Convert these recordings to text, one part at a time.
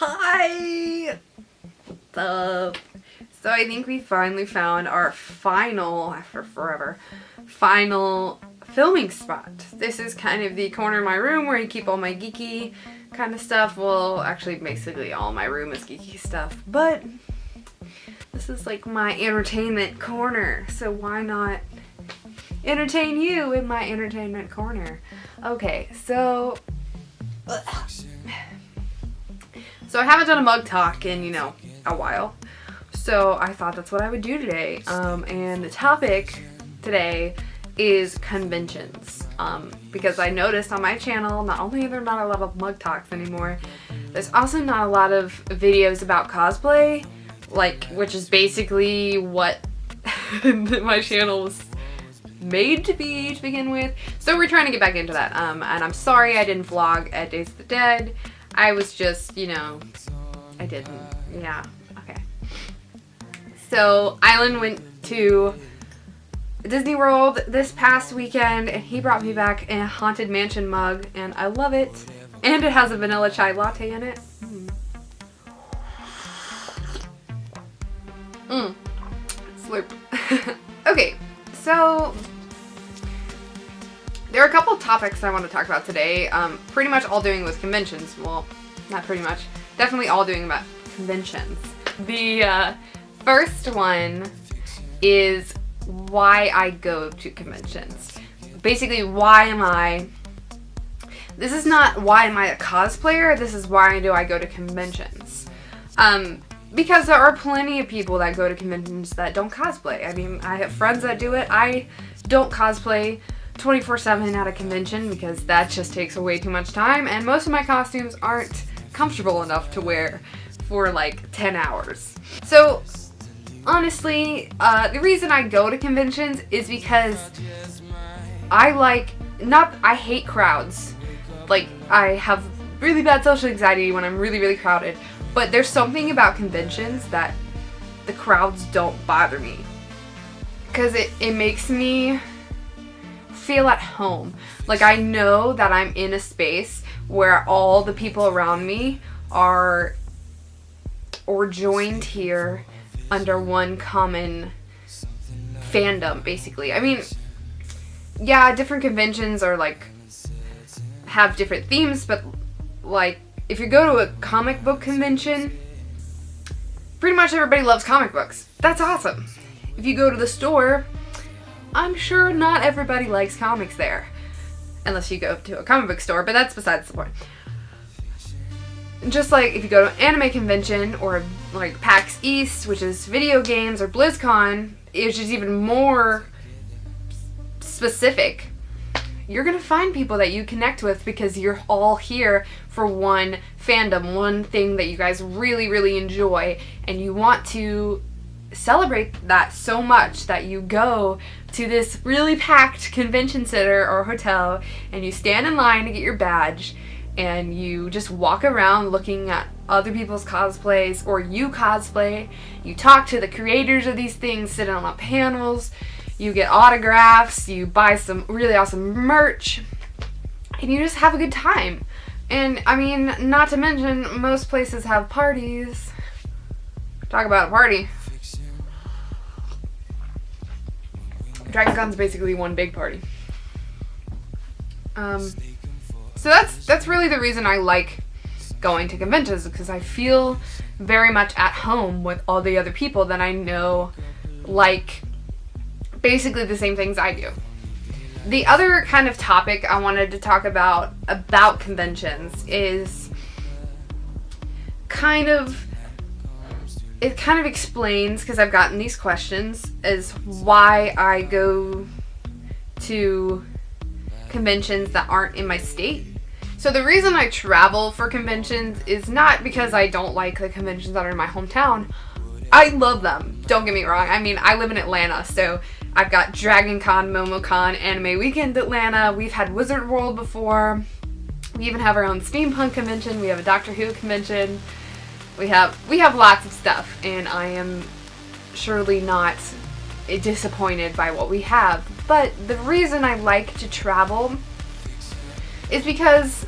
Hi! What's up? So I think we finally found our final, after forever, final filming spot. This is kind of the corner of my room where I keep all my geeky kind of stuff. Well, actually basically all my room is geeky stuff, but this is like my entertainment corner, so why not entertain you in my entertainment corner? Okay, so I haven't done a mug talk in, a while. So I thought that's what I would do today. And the topic today is conventions. Because I noticed on my channel, not only are there not a lot of mug talks anymore, there's also not a lot of videos about cosplay, which is basically what my channel was made to be to begin with. So we're trying to get back into that. And I'm sorry I didn't vlog at Days of the Dead. I was just, I didn't. Yeah. Okay. So Island went to Disney World this past weekend and he brought me back a Haunted Mansion mug and I love it. And it has a vanilla chai latte in it. Slurp. Okay, so there are a couple topics I want to talk about today. Pretty much all doing with conventions. Well, not pretty much. Definitely all doing about conventions. The first one is why I go to conventions. Basically, this is not why am I a cosplayer, this is why do I go to conventions. Because there are plenty of people that go to conventions that don't cosplay. I mean, I have friends that do it. I don't cosplay 24/7 at a convention because that just takes way too much time, and most of my costumes aren't comfortable enough to wear for like 10 hours. So honestly, the reason I go to conventions is because I hate crowds. Like, I have really bad social anxiety when I'm really, really crowded, but there's something about conventions that the crowds don't bother me. Because it makes me feel at home. Like, I know that I'm in a space where all the people around me are joined here under one common fandom, basically. I mean, yeah, different conventions are have different themes, but if you go to a comic book convention, pretty much everybody loves comic books. That's awesome. If you go to the store, I'm sure not everybody likes comics there. Unless you go to a comic book store, but that's besides the point. Just like if you go to an anime convention or like PAX East, which is video games, or BlizzCon, which is even more specific, you're gonna find people that you connect with because you're all here for one fandom, one thing that you guys really, really enjoy, and you want to celebrate that so much that you go to this really packed convention center or hotel and you stand in line to get your badge and you just walk around looking at other people's cosplays, or you cosplay, you talk to the creators of these things, sit on panels, you get autographs, you buy some really awesome merch, and you just have a good time. And I mean, not to mention, most places have parties. Talk about a party. Dragon Con's basically one big party. So that's really the reason I like going to conventions, because I feel very much at home with all the other people that I know like basically the same things I do. The other kind of topic I wanted to talk about conventions is it kind of explains, because I've gotten these questions, is why I go to conventions that aren't in my state. So the reason I travel for conventions is not because I don't like the conventions that are in my hometown. I love them, don't get me wrong. I mean, I live in Atlanta, so I've got Dragon Con, MomoCon, Anime Weekend Atlanta, we've had Wizard World before, we even have our own steampunk convention, we have a Doctor Who convention, we have lots of stuff, and I am surely not disappointed by what we have. But the reason I like to travel is because,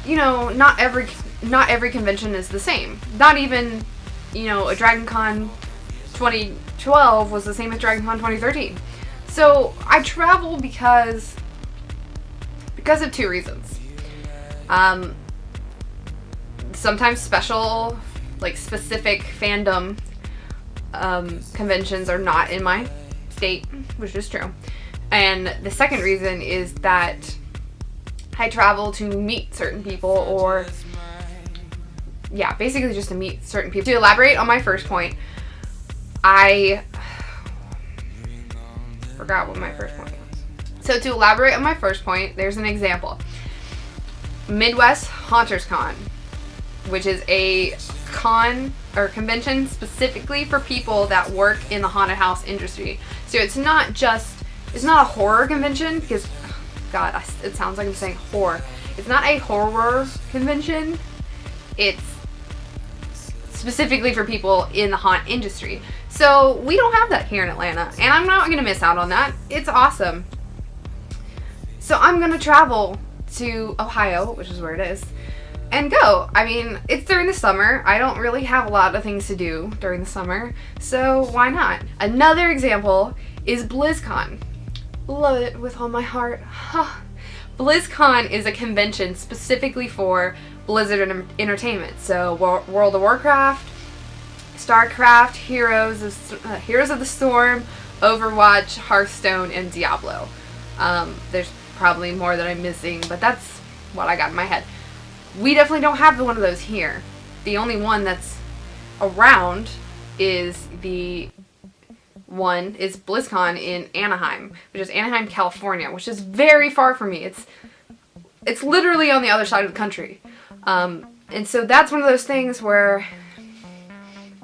not every not every convention is the same. Not even, a Dragon Con 2012 was the same as Dragon Con 2013. So I travel because of two reasons. Sometimes special, like specific fandom conventions are not in my state, which is true. And the second reason is that I travel to meet certain people, or basically just to meet certain people. To elaborate on my first point, I forgot what my first point was. So to elaborate on my first point, there's an example. Midwest Haunters Con, which is a con or convention specifically for people that work in the haunted house industry. So it's not a horror convention, because God, it sounds like I'm saying horror. It's not a horror convention. It's specifically for people in the haunt industry. So we don't have that here in Atlanta, and I'm not gonna miss out on that. It's awesome. So I'm gonna travel to Ohio, which is where it is, and go. I mean, it's during the summer. I don't really have a lot of things to do during the summer, so why not? Another example is BlizzCon. Love it with all my heart. BlizzCon is a convention specifically for Blizzard Entertainment. So World of Warcraft, StarCraft, Heroes of the Storm, Overwatch, Hearthstone, and Diablo. There's probably more that I'm missing, but that's what I got in my head. We definitely don't have one of those here. The only one that's around is BlizzCon in Anaheim, which is Anaheim, California, which is very far from me. It's literally on the other side of the country. And so that's one of those things where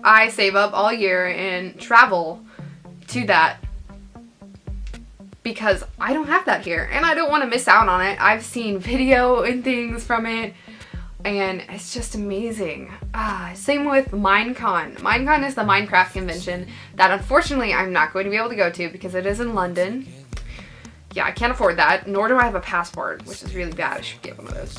I save up all year and travel to that, because I don't have that here, and I don't want to miss out on it. I've seen video and things from it, and it's just amazing. Same with Minecon. Minecon is the Minecraft convention that unfortunately I'm not going to be able to go to because it is in London. Yeah, I can't afford that, nor do I have a passport, which is really bad. I should get one of those.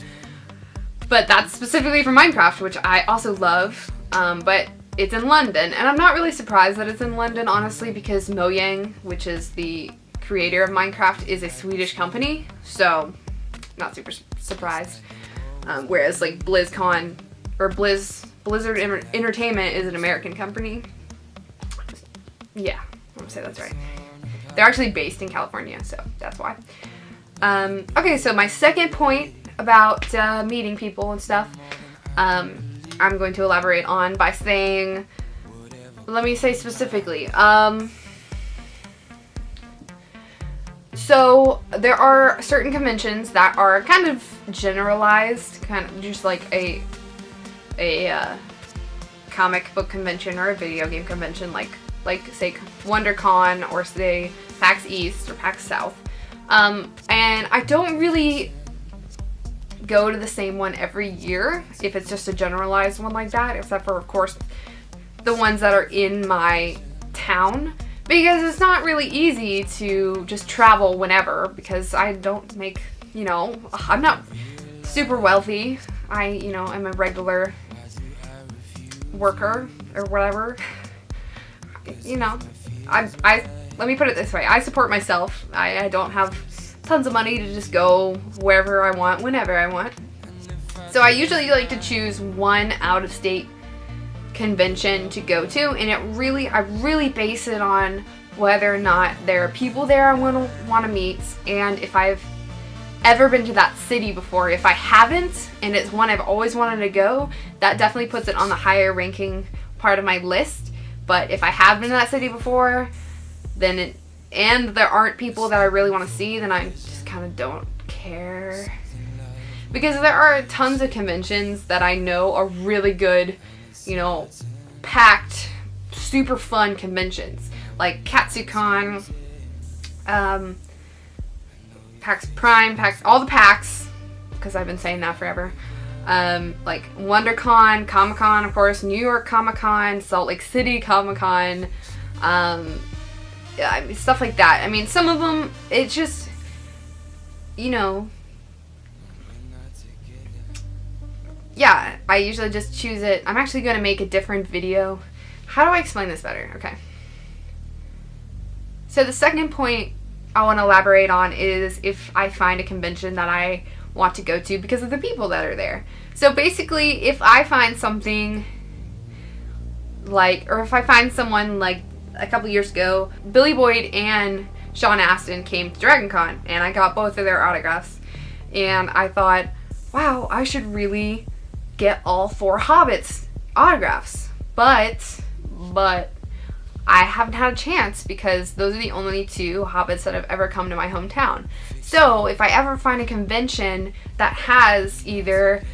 But that's specifically for Minecraft, which I also love, but it's in London, and I'm not really surprised that it's in London, honestly, because Mojang, which is the creator of Minecraft, is a Swedish company, so not super surprised. Whereas like BlizzCon or Blizzard Entertainment is an American company. Yeah, I'm gonna say that's right. They're actually based in California, so that's why. Okay, so my second point about meeting people and stuff, I'm going to elaborate on by saying, let me say specifically, so there are certain conventions that are kind of generalized, kind of just like a comic book convention or a video game convention, like say WonderCon or say PAX East or PAX South. And I don't really go to the same one every year if it's just a generalized one like that, except for of course the ones that are in my town, because it's not really easy to just travel whenever, because I don't make, I'm not super wealthy. I, am a regular worker or whatever. Let me put it this way. I support myself. I don't have tons of money to just go wherever I want, whenever I want. So I usually like to choose one out-of-state convention to go to, and I really base it on whether or not there are people there I want to meet, and if I've ever been to that city before. If I haven't, and it's one I've always wanted to go, that definitely puts it on the higher ranking part of my list. But if I have been to that city before, and there aren't people that I really want to see, then I just kind of don't care. Because there are tons of conventions that I know are really good, packed, super fun conventions. Like KatsuCon, PAX Prime, all the PAX, because I've been saying that forever. Like WonderCon, Comic-Con, of course, New York Comic-Con, Salt Lake City Comic-Con, stuff like that. I mean, some of them, it's just, yeah, I usually just choose it. I'm actually going to make a different video. How do I explain this better? Okay. So the second point I want to elaborate on is if I find a convention that I want to go to because of the people that are there. So basically, if I find something like, or if I find someone like a couple years ago, Billy Boyd and Sean Astin came to Dragon Con, and I got both of their autographs. And I thought, wow, I should really get all 4 Hobbits autographs. But I haven't had a chance because those are the only 2 Hobbits that have ever come to my hometown. So if I ever find a convention that has either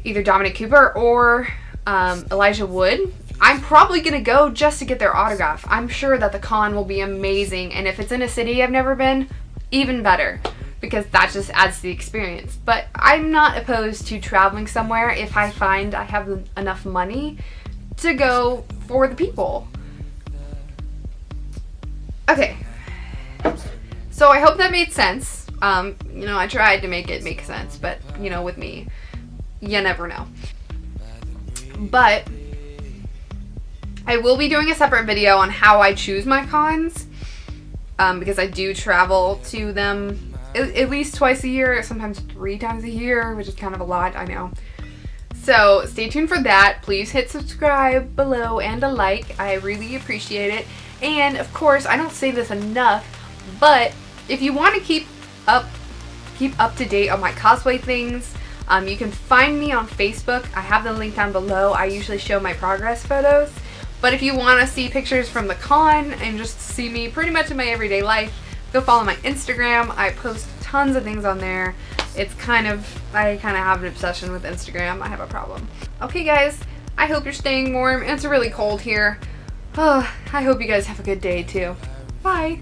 Dominic Cooper or Elijah Wood, I'm probably going to go just to get their autograph. I'm sure that the con will be amazing, and if it's in a city I've never been, even better, because that just adds to the experience. But I'm not opposed to traveling somewhere if I find I have enough money to go for the people. Okay, so I hope that made sense. I tried to make it make sense, but, with me, you never know. But I will be doing a separate video on how I choose my cons, because I do travel to them at least twice a year, sometimes 3 times a year, which is kind of a lot, I know. So stay tuned for that. Please hit subscribe below and a like. I really appreciate it. And of course, I don't say this enough, but if you want to keep up to date on my cosplay things, you can find me on Facebook. I have the link down below. I usually show my progress photos. But if you want to see pictures from the con and just see me pretty much in my everyday life, go follow my Instagram. I post tons of things on there. I kind of have an obsession with Instagram. I have a problem. Okay guys, I hope you're staying warm. It's really cold here. I hope you guys have a good day too. Bye.